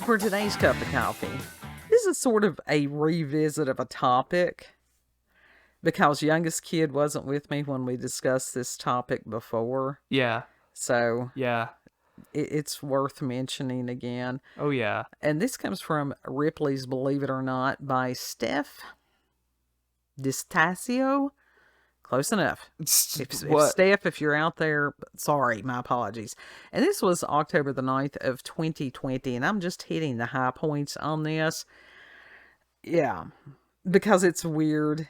for today's cup of coffee, this is sort of a revisit of a topic because youngest kid wasn't with me when we discussed this topic before. Yeah. So Yeah. it's worth mentioning again. Oh, yeah. And this comes from Ripley's Believe It or Not by Steph. Distasio. Close enough. If Steph, if you're out there, sorry, my apologies. And this was October the 9th of 2020, and I'm just hitting the high points on this. Yeah, because it's weird,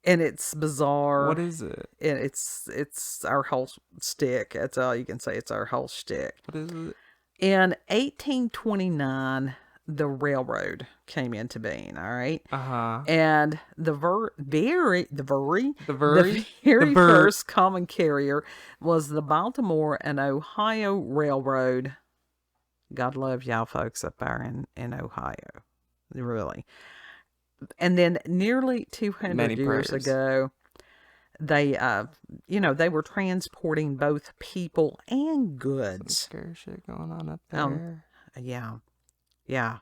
and it's bizarre. What is it? And it's our whole shtick. That's all you can say. It's our whole shtick. What is it? In 1829, the railroad came into being, all right? Uh-huh. And the very The first common carrier was the Baltimore and Ohio Railroad. God love y'all folks up there in Ohio. Really. And then nearly 200 years ago, they, they were transporting both people and goods. Some scary shit going on up there. Yeah.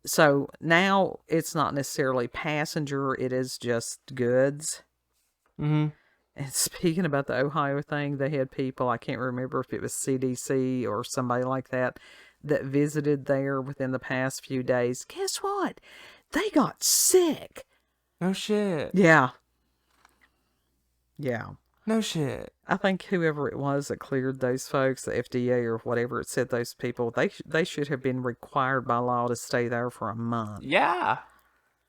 So now it's not necessarily passenger, it is just goods. Mm-hmm. And speaking about the Ohio thing, they had people, I can't remember if it was CDC or somebody like that visited there within the past few days. Guess what? They got sick. No shit. Yeah. No shit. I think whoever it was that cleared those folks, the FDA or whatever, it said those people, they should have been required by law to stay there for a month. Yeah,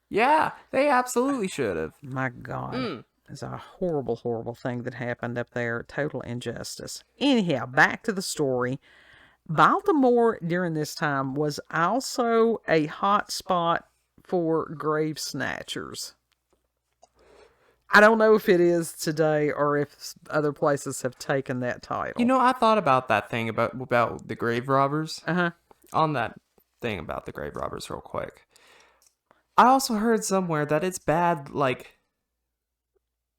they absolutely should have. My God. It's a horrible, horrible thing that happened up there. Total injustice. Anyhow, back to the story. Baltimore during this time was also a hot spot for grave snatchers. I don't know if it is today or if other places have taken that title. You know, I thought about that thing about the grave robbers. Uh-huh. On that thing about the grave robbers real quick. I also heard somewhere that it's bad, like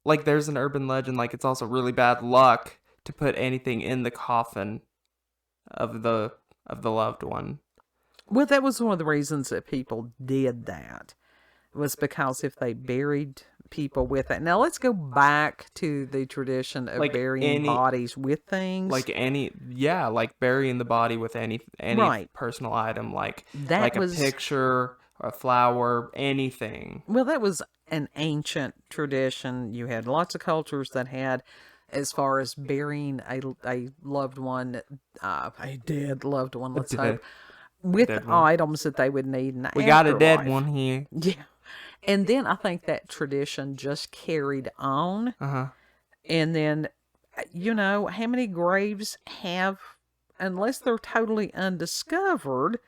there's an urban legend, like it's also really bad luck to put anything in the coffin of the loved one. Well, that was one of the reasons that people did that. It was because if they buried people with it. Now let's go back to the tradition of burying bodies with things. Like burying the body with any right. personal item, like a picture, a flower, anything. Well, that was an ancient tradition. You had lots of cultures that had, as far as burying a loved one, a dead loved one, let's hope, with items that they would need in the afterlife. Got a dead one here. Yeah. And then I think that tradition just carried on. Uh-huh. And then, how many graves have, unless they're totally undiscovered,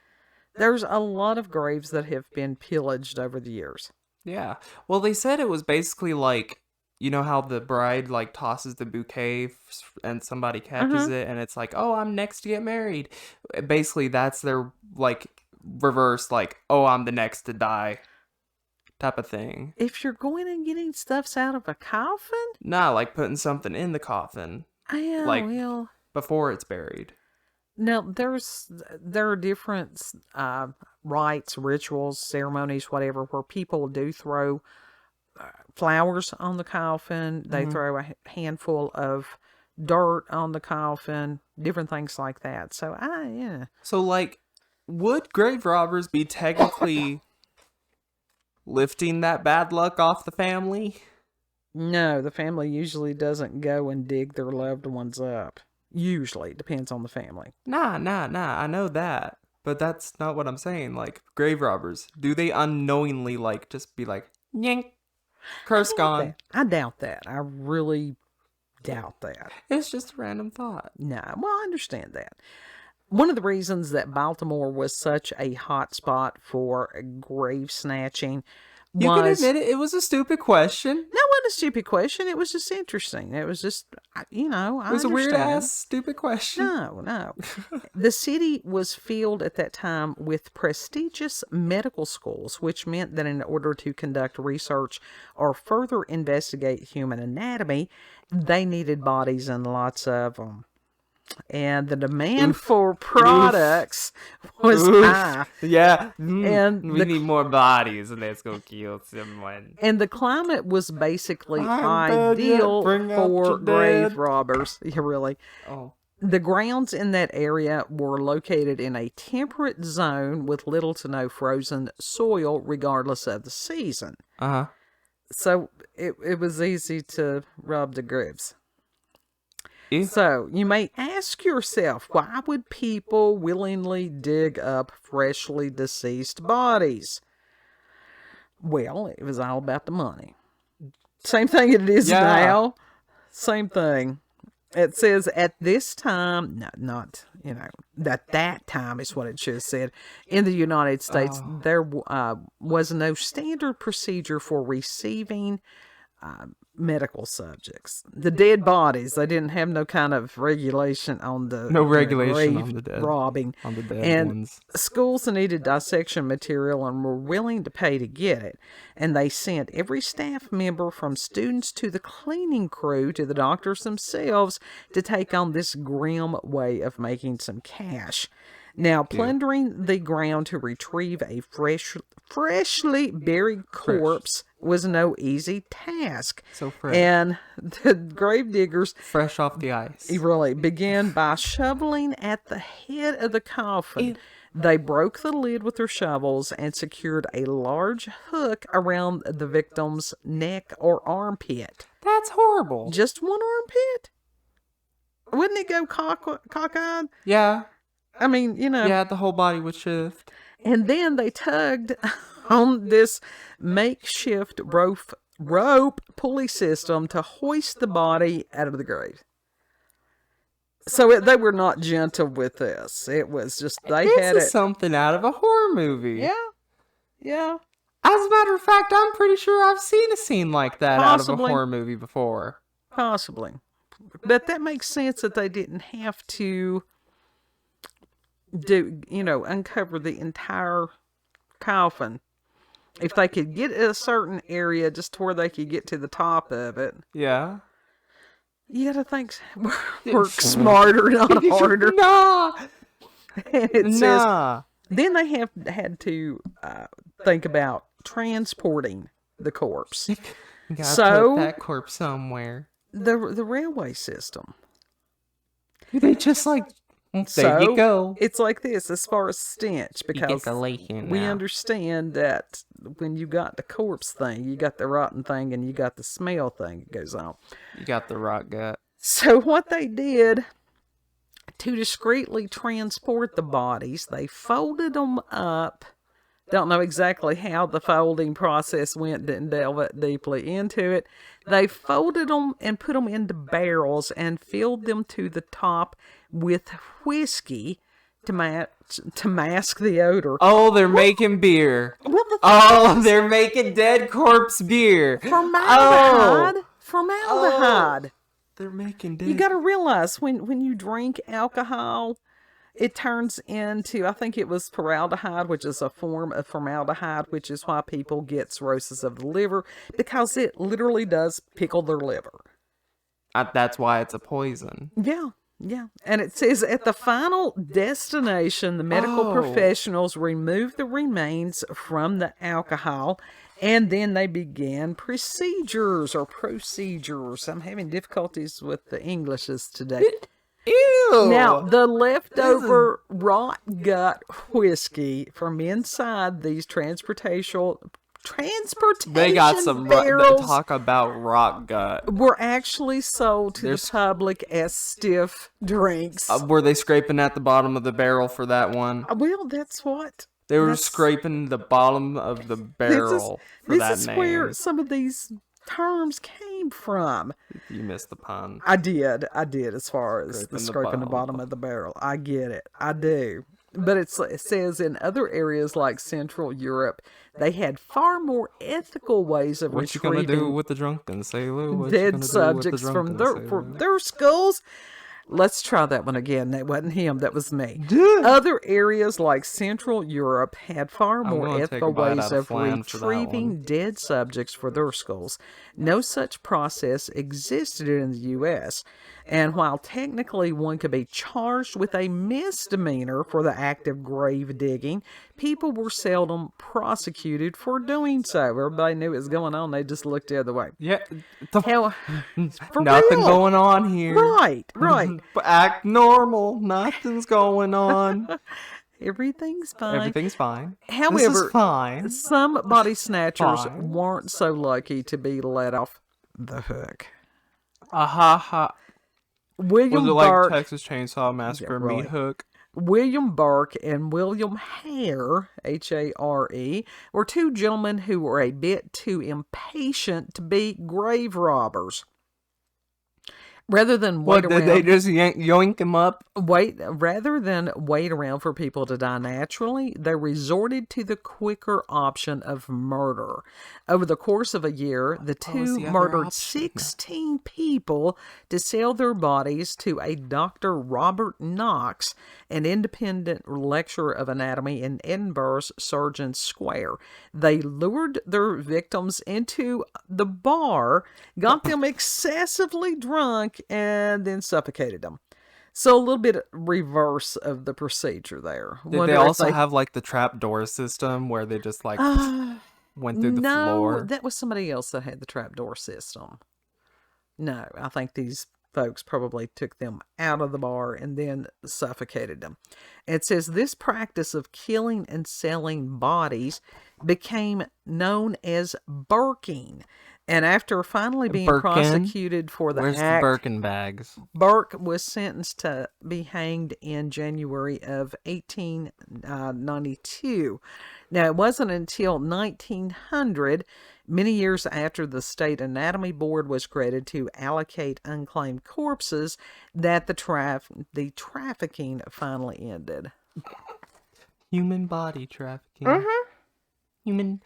there's a lot of graves that have been pillaged over the years. Yeah. Well, they said it was basically like, you know how the bride tosses the bouquet and somebody catches it and it's like, oh, I'm next to get married. Basically, that's their reverse, oh, I'm the next to die type of thing. If you're going and getting stuffs out of a coffin? Nah, putting something in the coffin. Before it's buried. Now, there are different rites, rituals, ceremonies, whatever, where people do throw flowers on the coffin. They throw a handful of dirt on the coffin, different things like that. So, yeah. So, would grave robbers be technically lifting that bad luck off the family? No, the family usually doesn't go and dig their loved ones up. Usually. Depends on the family. Nah. I know that. But that's not what I'm saying. Grave robbers, do they unknowingly, just be yank, curse gone? I doubt that. I really doubt that. It's just a random thought. No, well, I understand that. One of the reasons that Baltimore was such a hot spot for grave snatching You can admit it. It was a stupid question. No, it wasn't a stupid question. It was just interesting. It was just, it was a weird-ass stupid question. No. The city was filled at that time with prestigious medical schools, which meant that in order to conduct research or further investigate human anatomy, they needed bodies and lots of them. And the demand for products was Oof. high. Yeah. And We need more bodies, and let's go kill someone. And the climate was basically I'm dead yet, ideal bring out for your grave dead. robbers. Yeah, really. Oh. The grounds in that area were located in a temperate zone with little to no frozen soil, regardless of the season. Uh-huh. So it was easy to rob the graves. Ew. So you may ask yourself, why would people willingly dig up freshly deceased bodies? Well, it was all about the money. Same thing it is now. Same thing. It says at this time, not that time is what it should have said. In the United States, there was no standard procedure for receiving medical subjects. The dead bodies, they didn't have no kind of regulation on the regulation grave on the dead robbing. on the dead And ones. schools needed dissection material and were willing to pay to get it. And they sent every staff member, from students to the cleaning crew to the doctors themselves, to take on this grim way of making some cash. Now, plundering the ground to retrieve a freshly buried corpse was no easy task. So fresh. And the grave diggers Fresh off the ice. really began by shoveling at the head of the coffin. They broke the lid with their shovels and secured a large hook around the victim's neck or armpit. That's horrible. Just one armpit? Wouldn't it go cockeyed? Yeah. I mean, Yeah, the whole body would shift. And then they tugged on this makeshift rope pulley system to hoist the body out of the grave. So they were not gentle with this. It was just, they had it. This is something out of a horror movie. Yeah. As a matter of fact, I'm pretty sure I've seen a scene like that out of a Possibly. horror movie before. Possibly. But that makes sense that they didn't have to uncover the entire coffin. If they could get a certain area just where they could get to the top of it. Yeah. You gotta think, work smarter, not harder. Nah. And it says, then they had to think about transporting the corpse. You gotta So- put that corpse somewhere. The railway system. They just like, there So, you go. It's like this as far as stench, because we now. understand that when you got the corpse thing, you got the rotten thing, and you got the smell thing that goes on. You got the Rotgut. So what they did to discreetly transport the bodies, they folded them up. Don't know exactly how the folding process went, didn't delve that deeply into it. They folded them and put them into barrels and filled them to the top with whiskey to mask the odor. Oh, they're making beer. Well, the Oh, they're making dead corpse beer. formaldehyde. Formaldehyde. They're making dead. You got to realize when you drink alcohol, it turns into, I think it was formaldehyde, which is a form of formaldehyde, which is why people get cirrhosis of the liver, because it literally does pickle their liver. That's why it's a poison. Yeah. And it says at the final destination, the medical professionals removed the remains from the alcohol, and then they began procedures. I'm having difficulties with the Englishes today. Ew. Now, the leftover rot-gut whiskey from inside these transportation They got some barrels talk about Rotgut. were actually sold to the public as stiff drinks. Were they scraping at the bottom of the barrel for that one? Well, that's what. They were scraping the bottom of the barrel for that name. This is where some of these terms came from. You missed the pun. I did, as far as the scraping the bottom bottom. of the barrel. I get it. I do. But it says in other areas like Central Europe, they had far more ethical ways of What you gonna do retrieving with the drunken sailor? What you gonna dead do with the subjects from drunken their skulls. Let's try that one again. That wasn't him. That was me. sailor? Other areas like Central Europe had far more gonna take ethical a bite ways out of of flan for that retrieving one. dead subjects for their skulls. No such process existed in the U.S. And while technically one could be charged with a misdemeanor for the act of grave digging, people were seldom prosecuted for doing so. Everybody knew what was going on. They just looked the other way. Yeah, Hell, for nothing real. going on here. Right, right. Act normal. Nothing's going on. Everything's fine. Everything's fine. However, this is fine. Some body snatchers Fine. weren't so lucky to be let off the hook. Ha. William Was it Burke, like Texas Chainsaw Massacre Yeah, right. meat hook? William Burke and William Hare, Hare, were two gentlemen who were a bit too impatient to be grave robbers. Rather than wait What, around, did they just yoink him up? rather than wait around for people to die naturally, they resorted to the quicker option of murder. Over the course of a year, the two the other murdered option? 16 people to sell their bodies to a Dr. Robert Knox, an independent lecturer of anatomy in Edinburgh's Surgeons Square. They lured their victims into the bar, got them excessively drunk, and then suffocated them. So a little bit reverse of the procedure there. Did they also have like the trap door system where they just like went through the floor? No, that was somebody else that had the trapdoor system. No, I think these folks probably took them out of the bar and then suffocated them. It says this practice of killing and selling bodies became known as burking. And after finally being Birkin? prosecuted for the Where's act, the Birkin bags? Burke was sentenced to be hanged in January of 1892. Now, it wasn't until 1900, many years after the State Anatomy Board was created to allocate unclaimed corpses, that the trafficking finally ended. Human body trafficking. Human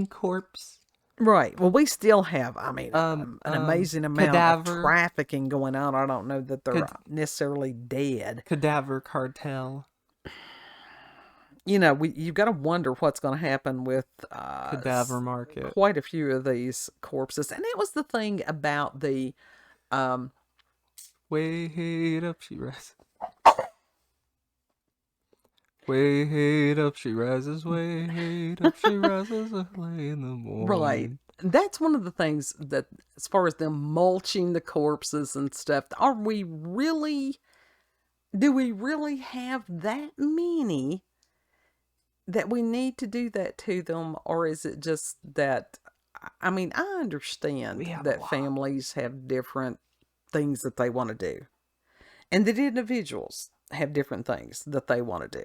corpse. Right. Well, we still have, an amazing amount cadaver. of trafficking going on. I don't know that they're necessarily dead. Cadaver cartel. You know, you've got to wonder what's going to happen with Cadaver market. Quite a few of these corpses. And that was the thing about the... Wait up, she rises. Wait up, she rises. Wait up, she rises early in the morning. Right. That's one of the things that, as far as them mulching the corpses and stuff, do we really have that many that we need to do that to them? Or is it just that, I understand that families have different things that they want to do. And that individuals have different things that they want to do.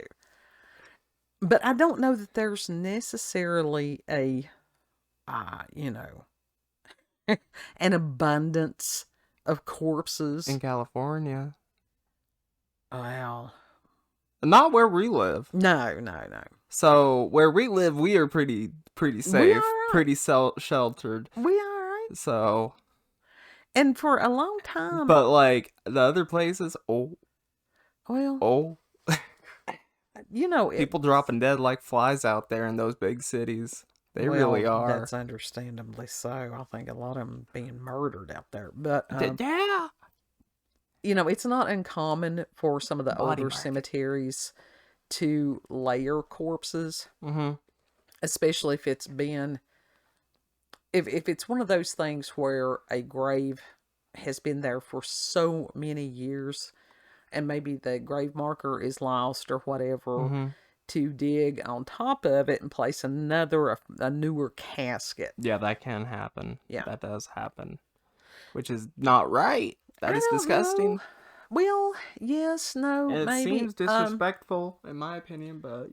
But I don't know that there's necessarily an abundance of corpses. In California. Well, not where we live. No. So where we live, we are pretty safe, pretty sheltered. We are right. So. And for a long time. But like the other places, people dropping dead like flies out there in those big cities. They really are. That's understandably so. I think a lot of them being murdered out there. But yeah. It's not uncommon for some of the older cemeteries to layer corpses. Mm-hmm. Especially if it's been... If it's one of those things where a grave has been there for so many years, and maybe the grave marker is lost or whatever, to dig on top of it and place a newer casket. Yeah, that can happen. Yeah. That does happen. Which is not right. That is disgusting. Know. Well, yes, no, and maybe. It seems disrespectful, in my opinion, but,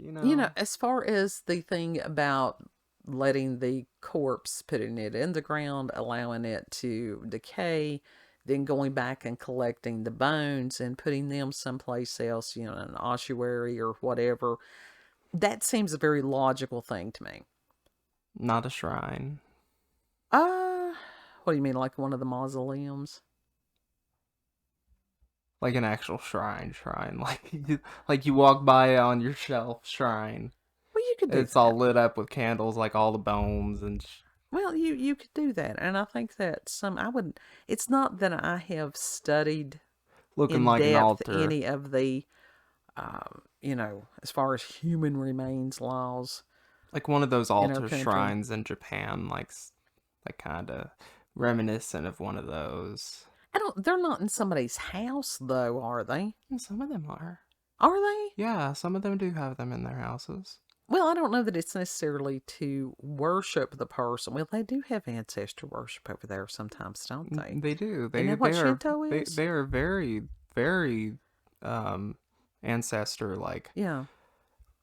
as far as the thing about letting the corpse, putting it in the ground, allowing it to decay, then going back and collecting the bones and putting them someplace else, an ossuary or whatever. That seems a very logical thing to me. Not a shrine. What do you mean, like one of the mausoleums? Like an actual shrine. Like you walk by on your shelf, shrine. Well, you could do It's all lit up with candles, like all the bones and Well, you could do that, and I think that it's not that I have studied Looking in like an depth altar. any of the, as far as human remains laws Like one of those in our altar country. shrines in Japan, like kind of reminiscent of one of those. They're not in somebody's house though, are they? And some of them are. Are they? Yeah, some of them do have them in their houses. Well, I don't know that it's necessarily to worship the person. Well, they do have ancestor worship over there sometimes, don't they? They do. Isn't that what Shinto is? They are very very um ancestor like Yeah,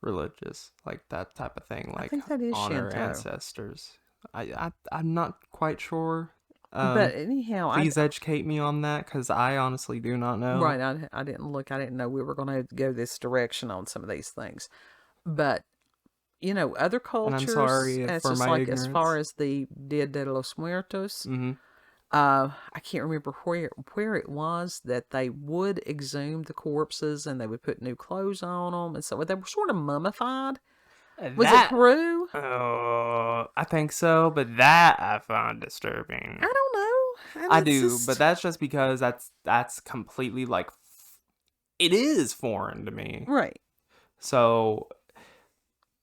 religious, like that type of thing, I like think that is honor Shinto. ancestors. I'm not quite sure. But anyhow, Please educate me on that because I honestly do not know. right, I didn't look. I didn't know we were going to go this direction on some of these things. But other And I'm cultures, sorry it's for just my like as far ignorance. as the Dia de los Muertos. Mm-hmm. I can't remember where it was that they would exhume the corpses and they would put new clothes on them, and so they were sort of mummified. Was it That Peru? oh, I think so, but that I found disturbing. I don't know, and I it's do, but just that's just because that's completely like it is foreign to me. right. So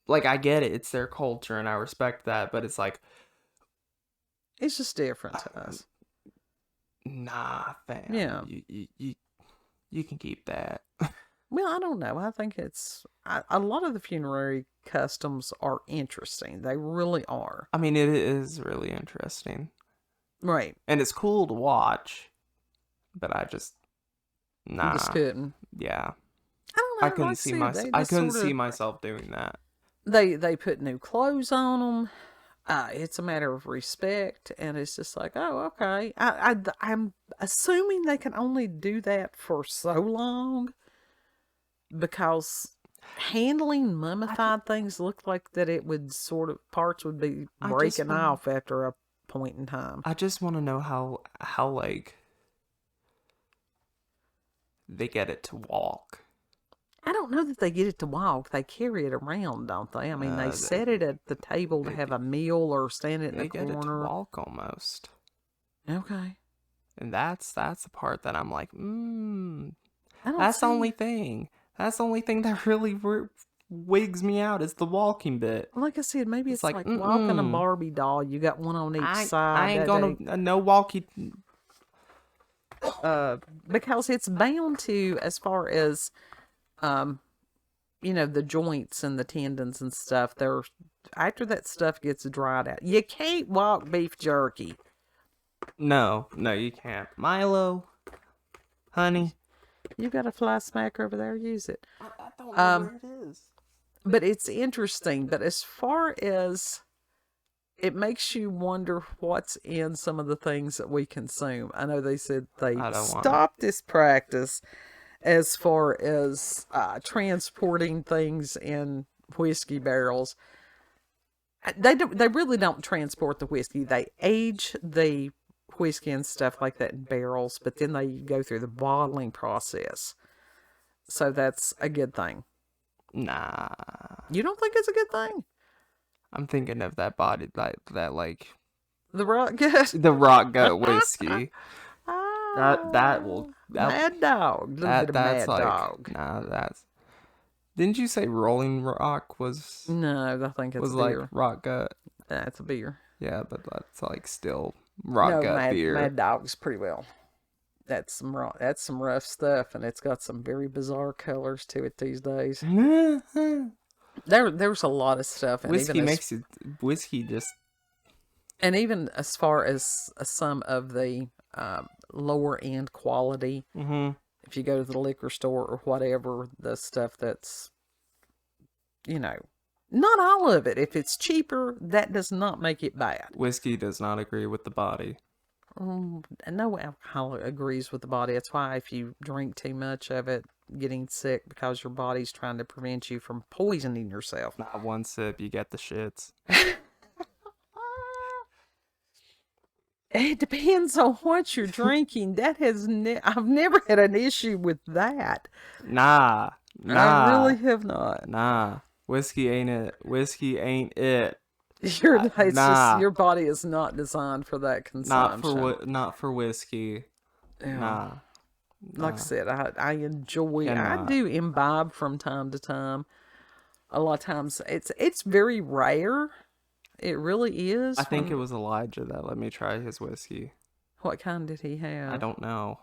like I get it, it's their culture and I respect that, but it's like It's just different to us. nah, fam. Yeah. You can keep that. Well, I don't know. I think a lot of the funerary customs are interesting. They really are. I mean, it is really interesting. Right. And it's cool to watch, but You just nah. couldn't. Yeah. I don't I know. couldn't Like I see said, I couldn't see myself doing that. they put new clothes on them. It's a matter of respect, and it's just like, oh, okay. I'm assuming they can only do that for so long because handling mummified things look like that it would parts would be breaking off after a point in time. I just want to know how like they get it to walk. I don't know that they get it to walk. They carry it around, don't they? I mean, they set it at the table to have a meal or stand it in the They get it to corner. walk almost. Okay. And that's the part that I'm like, I don't that's the see. only thing. That's the only thing that really wigs me out is the walking bit. Like I said, maybe It's it's like, like walking a Barbie doll. You got one on each I side. ain't gonna no walkie. Because it's bound to, as far as the joints and the tendons and stuff. After that stuff gets dried out, you can't walk beef jerky. No, you can't. Milo, honey. You got a fly smacker over there. Use it. I don't know where it is. But it's interesting. But as far as it makes you wonder what's in some of the things that we consume. I know they said they stopped this practice as far as transporting things in whiskey barrels. They really don't transport the whiskey. They age the whiskey and stuff like that in barrels, but then they go through the bottling process. So that's a good thing. Nah. You don't think it's a good thing? I'm thinking of that body, like that, like the Rotgut, the Rotgut whiskey. That will Mad Dog, a little bit of that's Mad like, Dog. Nah, that's. Didn't you say Rolling Rock was? No, I think it's was a like beer. Rotgut. That's a beer. Yeah, but that's like still Rotgut beer. Mad Dog's pretty well. That's some rough stuff, and it's got some very bizarre colors to it these days. There's a lot of stuff, and whiskey just. And even as far as some of the lower end quality, if you go to the liquor store or whatever, the stuff that's, not all of it. If it's cheaper, that does not make it bad. Whiskey does not agree with the body. No alcohol agrees with the body. That's why if you drink too much of it, getting sick because your body's trying to prevent you from poisoning yourself. Not one sip, you get the shits. It depends on what you're drinking. I've never had an issue with that. Nah. I really have not. Nah. Whiskey ain't it. Whiskey ain't it. It's just Nah, your body is not designed for that consumption. not for whiskey. Yeah. Nah, Like I nah, said, I enjoy. I cannot. do imbibe from time to time. A lot of times, it's very rare. It really I is. think it was Elijah that let me try his whiskey. What kind did he I have? don't know.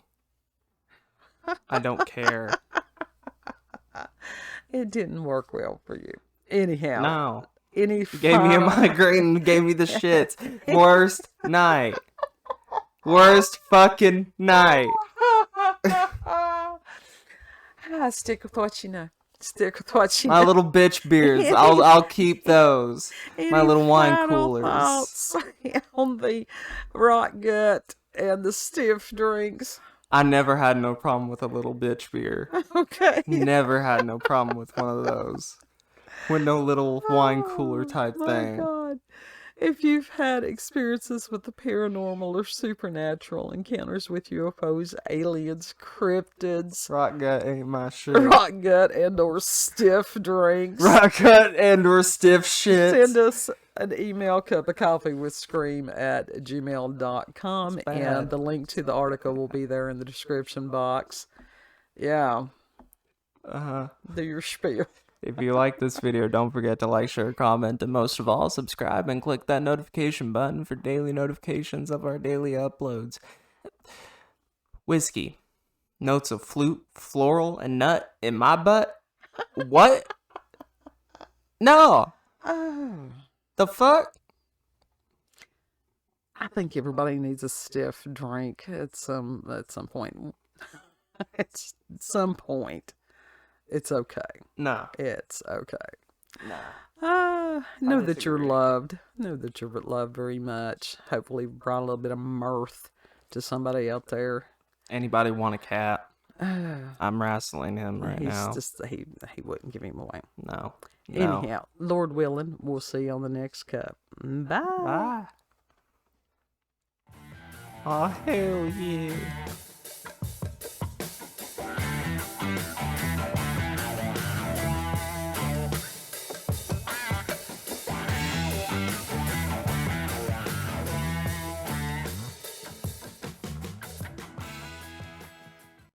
I don't care. It didn't work well for you. Anyhow, No. any Gave me a final? migraine and gave me the shits. Worst night. Worst fucking night. Stick with what you know. Stick with what you My know. little bitch beers. Any- I'll keep those. My Any little wine final coolers. thoughts on the Rotgut and the stiff drinks? I never had no problem with a little bitch beer. Okay. Never had no problem with one of those. With no little wine cooler type Oh, my thing. God. If you've had experiences with the paranormal or supernatural, encounters with UFOs, aliens, cryptids, Rotgut ain't my shit. Rotgut and or stiff drinks, Rotgut and or stiff shit. send us an email, cupofcoffeewithscream@gmail.com, and the link to the article will be there in the description box. Yeah. Do your spiel. If you like this video, don't forget to like, share, comment, and most of all, subscribe and click that notification button for daily notifications of our daily uploads. Whiskey. Notes of flute, floral, and nut in my butt? What? No. Oh. The fuck? I think everybody needs a stiff drink at some point. At some point. It's okay. No. It's okay. No. Know that you're disagree. loved. Know that you're loved very much. Hopefully brought a little bit of mirth to somebody out there. Anybody want a cat? I'm wrestling him right now. He wouldn't give him away. No. Anyhow, Lord willing, we'll see you on the next cup. Bye. Bye. Oh, hell yeah.